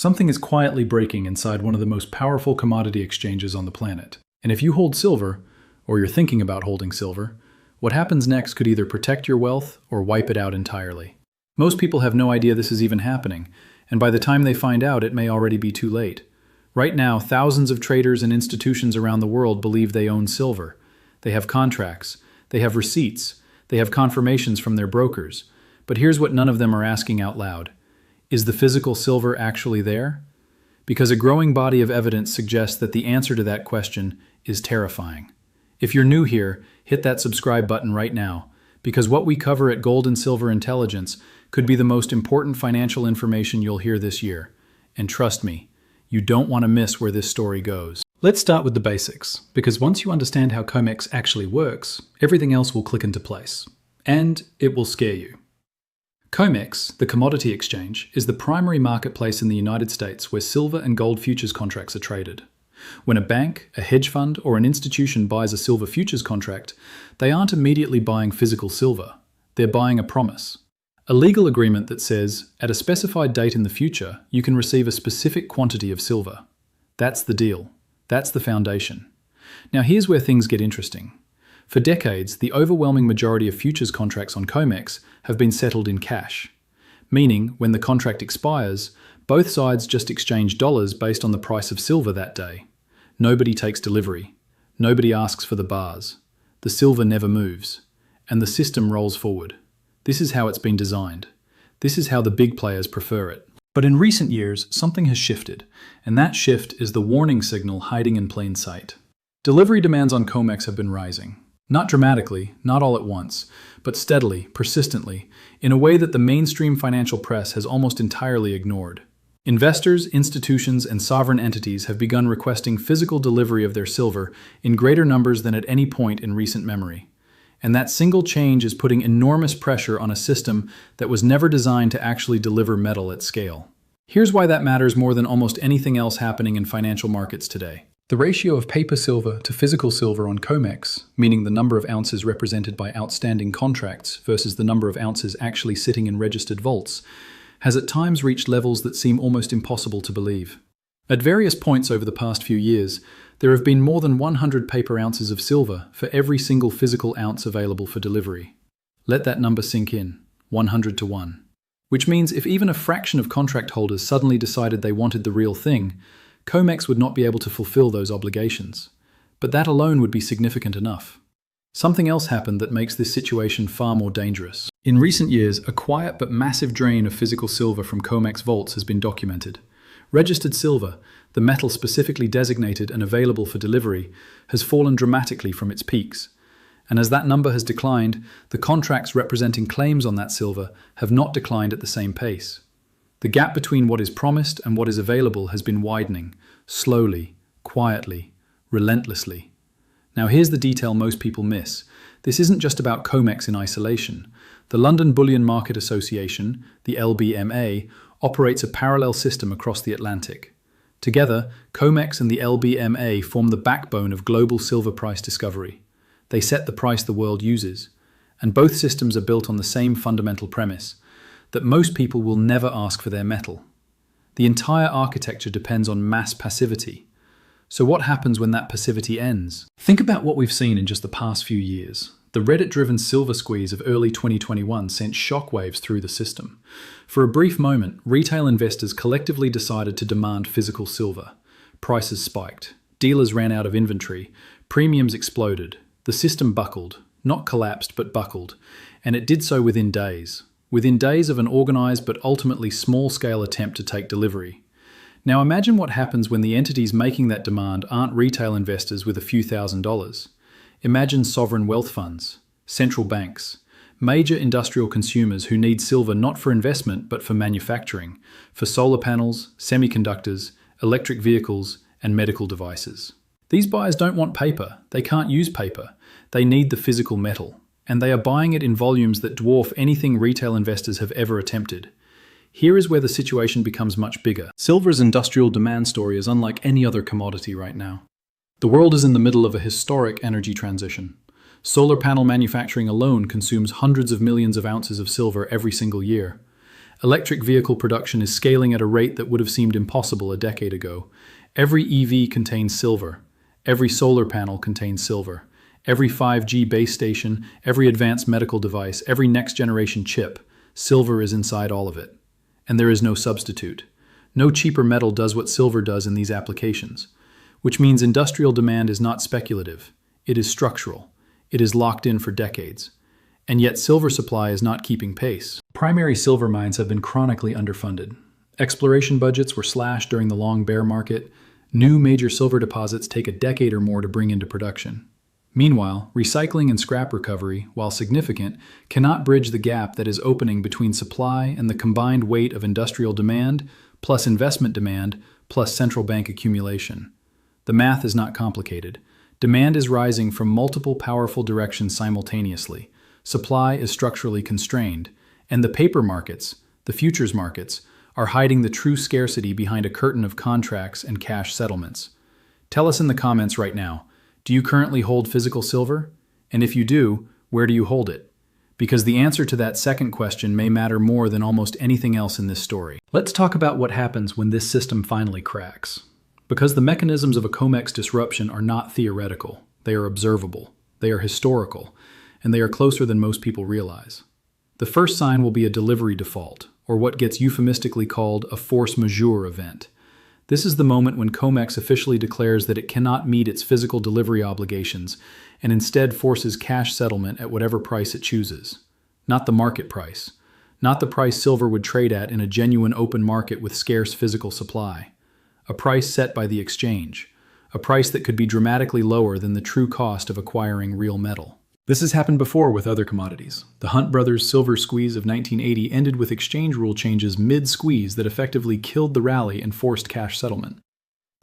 Something is quietly breaking inside one of the most powerful commodity exchanges on the planet. And if you hold silver, or you're thinking about holding silver, what happens next could either protect your wealth or wipe it out entirely. Most people have no idea this is even happening, and by the time they find out, it may already be too late. Right now, thousands of traders and institutions around the world believe they own silver. They have contracts, they have receipts, they have confirmations from their brokers. But here's what none of them are asking out loud. Is the physical silver actually there? Because a growing body of evidence suggests that the answer to that question is terrifying. If you're new here, hit that subscribe button right now, because what we cover at Gold and Silver Intelligence could be the most important financial information you'll hear this year. And trust me, you don't want to miss where this story goes. Let's start with the basics, because once you understand how COMEX actually works, everything else will click into place. And it will scare you. COMEX, the commodity exchange, is the primary marketplace in the United States where silver and gold futures contracts are traded. When a bank, a hedge fund, or an institution buys a silver futures contract, they aren't immediately buying physical silver. They're buying a promise. A legal agreement that says, at a specified date in the future, you can receive a specific quantity of silver. That's the deal. That's the foundation. Now here's where things get interesting. For decades, the overwhelming majority of futures contracts on COMEX have been settled in cash. Meaning, when the contract expires, both sides just exchange dollars based on the price of silver that day. Nobody takes delivery. Nobody asks for the bars. The silver never moves. And the system rolls forward. This is how it's been designed. This is how the big players prefer it. But in recent years, something has shifted, and that shift is the warning signal hiding in plain sight. Delivery demands on COMEX have been rising. Not dramatically, not all at once, but steadily, persistently, in a way that the mainstream financial press has almost entirely ignored. Investors, institutions, and sovereign entities have begun requesting physical delivery of their silver in greater numbers than at any point in recent memory. And that single change is putting enormous pressure on a system that was never designed to actually deliver metal at scale. Here's why that matters more than almost anything else happening in financial markets today. The ratio of paper silver to physical silver on COMEX, meaning the number of ounces represented by outstanding contracts versus the number of ounces actually sitting in registered vaults, has at times reached levels that seem almost impossible to believe. At various points over the past few years, there have been more than 100 paper ounces of silver for every single physical ounce available for delivery. Let that number sink in, 100 to 1. Which means if even a fraction of contract holders suddenly decided they wanted the real thing, COMEX would not be able to fulfill those obligations. But that alone would be significant enough. Something else happened that makes this situation far more dangerous. In recent years, a quiet but massive drain of physical silver from COMEX vaults has been documented. Registered silver, the metal specifically designated and available for delivery, has fallen dramatically from its peaks. And as that number has declined, the contracts representing claims on that silver have not declined at the same pace. The gap between what is promised and what is available has been widening, slowly, quietly, relentlessly. Now here's the detail most people miss. This isn't just about COMEX in isolation. The London Bullion Market Association, the LBMA, operates a parallel system across the Atlantic. Together, COMEX and the LBMA form the backbone of global silver price discovery. They set the price the world uses, and both systems are built on the same fundamental premise, that most people will never ask for their metal. The entire architecture depends on mass passivity. So what happens when that passivity ends? Think about what we've seen in just the past few years. The Reddit-driven silver squeeze of early 2021 sent shockwaves through the system. For a brief moment, retail investors collectively decided to demand physical silver. Prices spiked. Dealers ran out of inventory. Premiums exploded. The system buckled. Not collapsed, but buckled. And it did so within days. Within days of an organized but ultimately small-scale attempt to take delivery. Now imagine what happens when the entities making that demand aren't retail investors with a few $1,000s. Imagine sovereign wealth funds, central banks, major industrial consumers who need silver not for investment but for manufacturing, for solar panels, semiconductors, electric vehicles, and medical devices. These buyers don't want paper. They can't use paper. They need the physical metal. And they are buying it in volumes that dwarf anything retail investors have ever attempted. Here is where the situation becomes much bigger. Silver's industrial demand story is unlike any other commodity right now. The world is in the middle of a historic energy transition. Solar panel manufacturing alone consumes hundreds of millions of ounces of silver every single year. Electric vehicle production is scaling at a rate that would have seemed impossible a decade ago. Every EV contains silver. Every solar panel contains silver. Every 5G base station, every advanced medical device, every next-generation chip, silver is inside all of it. And there is no substitute. No cheaper metal does what silver does in these applications, which means industrial demand is not speculative. It is structural. It is locked in for decades. And yet silver supply is not keeping pace. Primary silver mines have been chronically underfunded. Exploration budgets were slashed during the long bear market. New major silver deposits take a decade or more to bring into production. Meanwhile, recycling and scrap recovery, while significant, cannot bridge the gap that is opening between supply and the combined weight of industrial demand, plus investment demand, plus central bank accumulation. The math is not complicated. Demand is rising from multiple powerful directions simultaneously. Supply is structurally constrained, and the paper markets, the futures markets, are hiding the true scarcity behind a curtain of contracts and cash settlements. Tell us in the comments right now, do you currently hold physical silver? And if you do, where do you hold it? Because the answer to that second question may matter more than almost anything else in this story. Let's talk about what happens when this system finally cracks. Because the mechanisms of a COMEX disruption are not theoretical, they are observable, they are historical, and they are closer than most people realize. The first sign will be a delivery default, or what gets euphemistically called a force majeure event. This is the moment when COMEX officially declares that it cannot meet its physical delivery obligations and instead forces cash settlement at whatever price it chooses. Not the market price. Not the price silver would trade at in a genuine open market with scarce physical supply. A price set by the exchange. A price that could be dramatically lower than the true cost of acquiring real metal. This has happened before with other commodities. The Hunt Brothers silver squeeze of 1980 ended with exchange rule changes mid-squeeze that effectively killed the rally and forced cash settlement.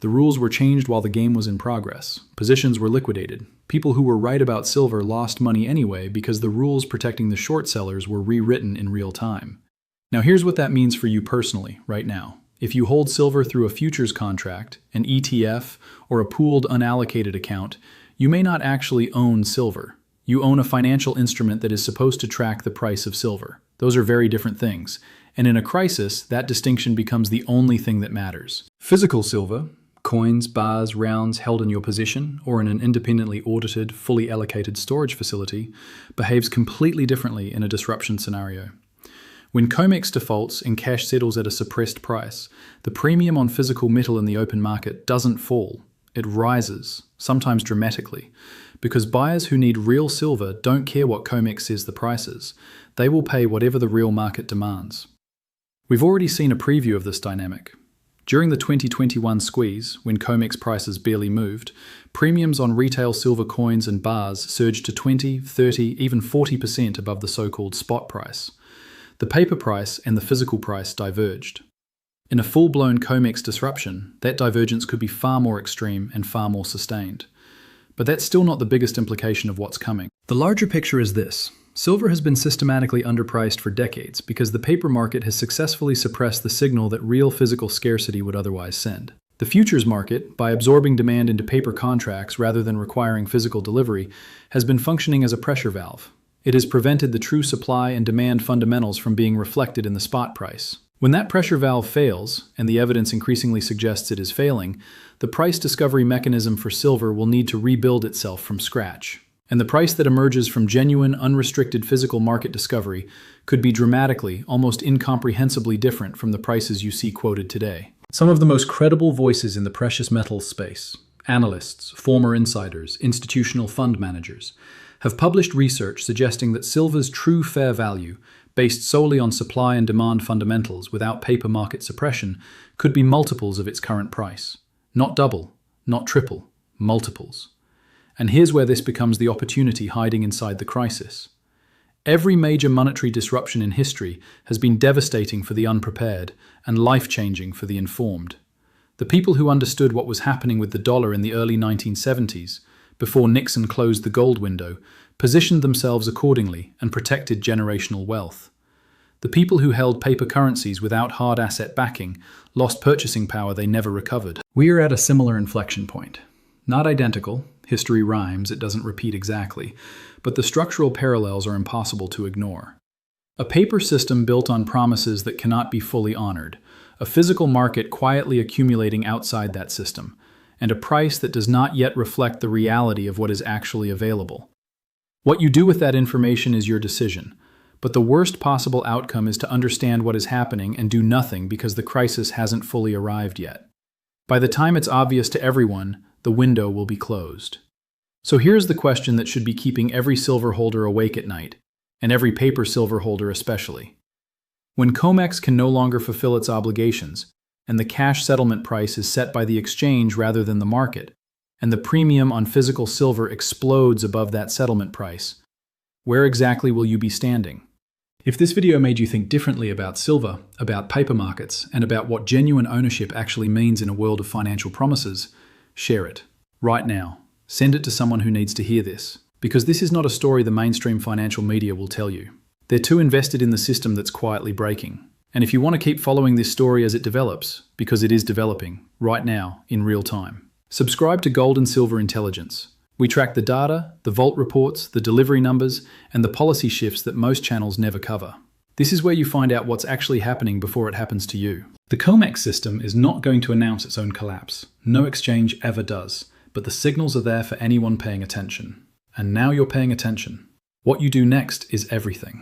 The rules were changed while the game was in progress. Positions were liquidated. People who were right about silver lost money anyway because the rules protecting the short sellers were rewritten in real time. Now here's what that means for you personally, right now. If you hold silver through a futures contract, an ETF, or a pooled unallocated account, you may not actually own silver. You own a financial instrument that is supposed to track the price of silver. Those are very different things. And in a crisis, that distinction becomes the only thing that matters. Physical silver, coins, bars, rounds held in your position or in an independently audited, fully allocated storage facility, behaves completely differently in a disruption scenario. When COMEX defaults and cash settles at a suppressed price, the premium on physical metal in the open market doesn't fall. It rises, sometimes dramatically, because buyers who need real silver don't care what COMEX says the price is. They will pay whatever the real market demands. We've already seen a preview of this dynamic. During the 2021 squeeze, when COMEX prices barely moved, premiums on retail silver coins and bars surged to 20, 30, even 40% above the so-called spot price. The paper price and the physical price diverged. In a full-blown COMEX disruption, that divergence could be far more extreme and far more sustained. But that's still not the biggest implication of what's coming. The larger picture is this. Silver has been systematically underpriced for decades because the paper market has successfully suppressed the signal that real physical scarcity would otherwise send. The futures market, by absorbing demand into paper contracts rather than requiring physical delivery, has been functioning as a pressure valve. It has prevented the true supply and demand fundamentals from being reflected in the spot price. When that pressure valve fails, and the evidence increasingly suggests it is failing, the price discovery mechanism for silver will need to rebuild itself from scratch. And the price that emerges from genuine, unrestricted physical market discovery could be dramatically, almost incomprehensibly different from the prices you see quoted today. Some of the most credible voices in the precious metals space, analysts, former insiders, institutional fund managers, have published research suggesting that silver's true fair value, based solely on supply and demand fundamentals without paper market suppression, could be multiples of its current price. Not double, not triple, multiples. And here's where this becomes the opportunity hiding inside the crisis. Every major monetary disruption in history has been devastating for the unprepared and life-changing for the informed. The people who understood what was happening with the dollar in the early 1970s, before Nixon closed the gold window, positioned themselves accordingly and protected generational wealth. The people who held paper currencies without hard asset backing lost purchasing power they never recovered. We are at a similar inflection point. Not identical, history rhymes, it doesn't repeat exactly, but the structural parallels are impossible to ignore. A paper system built on promises that cannot be fully honored, a physical market quietly accumulating outside that system, and a price that does not yet reflect the reality of what is actually available. What you do with that information is your decision, but the worst possible outcome is to understand what is happening and do nothing because the crisis hasn't fully arrived yet. By the time it's obvious to everyone, the window will be closed. So here's the question that should be keeping every silver holder awake at night, and every paper silver holder especially. When COMEX can no longer fulfill its obligations, and the cash settlement price is set by the exchange rather than the market, and the premium on physical silver explodes above that settlement price, where exactly will you be standing? If this video made you think differently about silver, about paper markets, and about what genuine ownership actually means in a world of financial promises, share it. Right now. Send it to someone who needs to hear this. Because this is not a story the mainstream financial media will tell you. They're too invested in the system that's quietly breaking. And if you want to keep following this story as it develops, because it is developing, right now, in real time, subscribe to Gold and Silver Intelligence. We track the data, the vault reports, the delivery numbers, and the policy shifts that most channels never cover. This is where you find out what's actually happening before it happens to you. The COMEX system is not going to announce its own collapse. No exchange ever does. But the signals are there for anyone paying attention. And now you're paying attention. What you do next is everything.